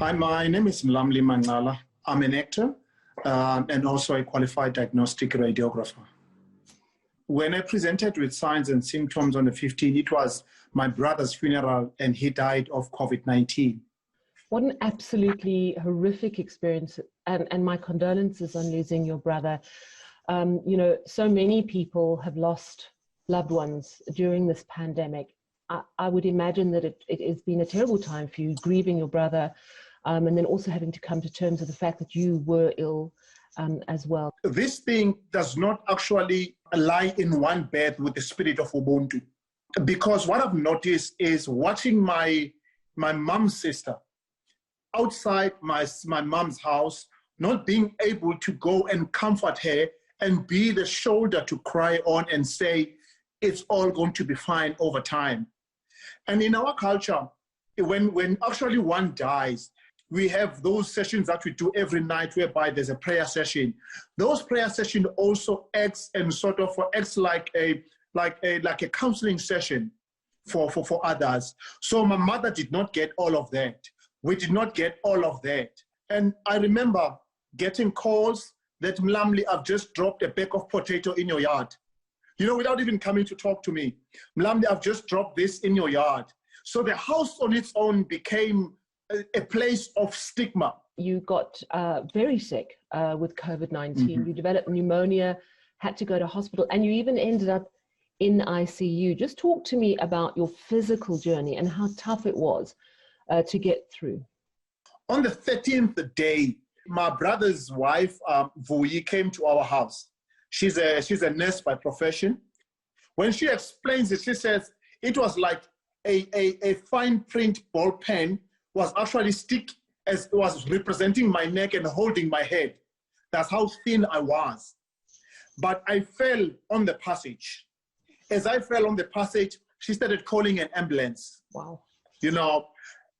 Hi, my name is Mlamli Mangcala. I'm an actor and also a qualified diagnostic radiographer. When I presented with signs and symptoms on the 15th, it was my brother's funeral and he died of COVID-19. What an absolutely horrific experience, and my condolences on losing your brother. So many people have lost loved ones during this pandemic. I would imagine that it has been a terrible time for you, grieving your brother, and then also having to come to terms with the fact that you were ill as well. This thing does not actually lie in one bed with the spirit of Ubuntu. Because what I've noticed is watching my mom's sister outside my mom's house, not being able to go and comfort her and be the shoulder to cry on and say, it's all going to be fine over time. And in our culture, when actually one dies, we have those sessions that we do every night whereby there's a prayer session. Those prayer sessions also acts like a counseling session for others. So my mother did not get all of that. We did not get all of that. And I remember getting calls that, Mlamli, I've just dropped a bag of potato in your yard. Without even coming to talk to me. Mlamli, I've just dropped this in your yard. So the house on its own became a place of stigma. You got very sick with COVID-19. Mm-hmm. You developed pneumonia, had to go to hospital, and you even ended up in ICU. Just talk to me about your physical journey and how tough it was to get through. On the 13th day, my brother's wife, Vuyi, came to our house. She's a nurse by profession. When she explains it, she says it was like a fine print ball pen was actually stick as it was representing my neck and holding my head. That's how thin I was. But I fell on the passage. As I fell on the passage, she started calling an ambulance. Wow.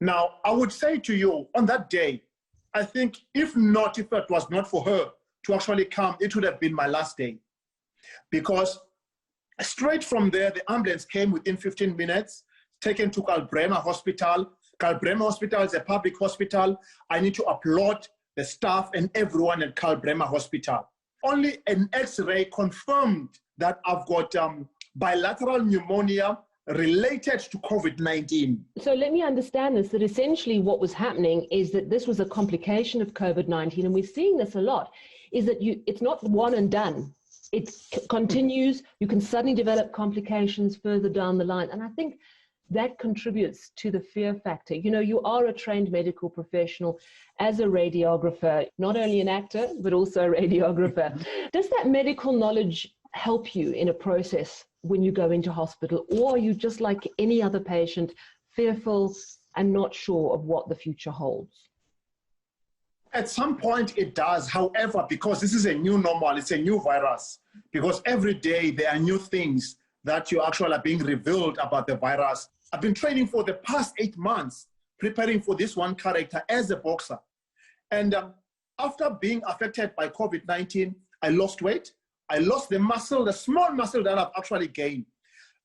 Now I would say to you on that day, I think if it was not for her to actually come, it would have been my last day. Because straight from there, the ambulance came within 15 minutes, taken to Kalbrema Hospital. Kalbrema Hospital is a public hospital. I need to applaud the staff and everyone at Kalbrema Hospital. Only an X-ray confirmed that I've got bilateral pneumonia related to COVID-19. So let me understand this, that essentially what was happening is that this was a complication of COVID-19, and we're seeing this a lot, is that it's not one and done. It continues. You can suddenly develop complications further down the line. And I think that contributes to the fear factor. You are a trained medical professional as a radiographer, not only an actor, but also a radiographer. Does that medical knowledge help you in a process when you go into hospital, or are you just like any other patient, fearful and not sure of what the future holds? At some point it does. However, because this is a new normal, it's a new virus, because every day there are new things that you actually are being revealed about the virus. I've been training for the past 8 months, preparing for this one character as a boxer. And after being affected by COVID-19, I lost weight. I lost the muscle, the small muscle that I've actually gained.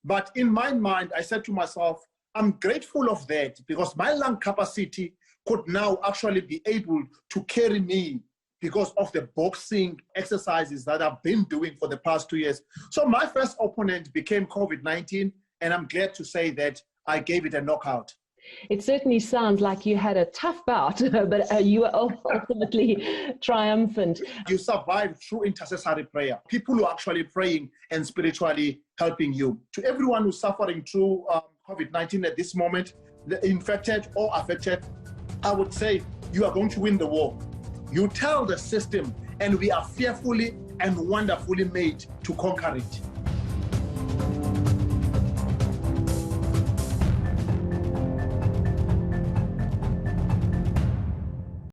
But in my mind, I said to myself, I'm grateful of that because my lung capacity could now actually be able to carry me because of the boxing exercises that I've been doing for the past 2 years. So my first opponent became COVID-19, and I'm glad to say that I gave it a knockout. It certainly sounds like you had a tough bout, but you were ultimately triumphant. You survived through intercessory prayer. People who are actually praying and spiritually helping you. To everyone who's suffering through COVID-19 at this moment, the infected or affected, I would say you are going to win the war. You tell the system, and we are fearfully and wonderfully made to conquer it.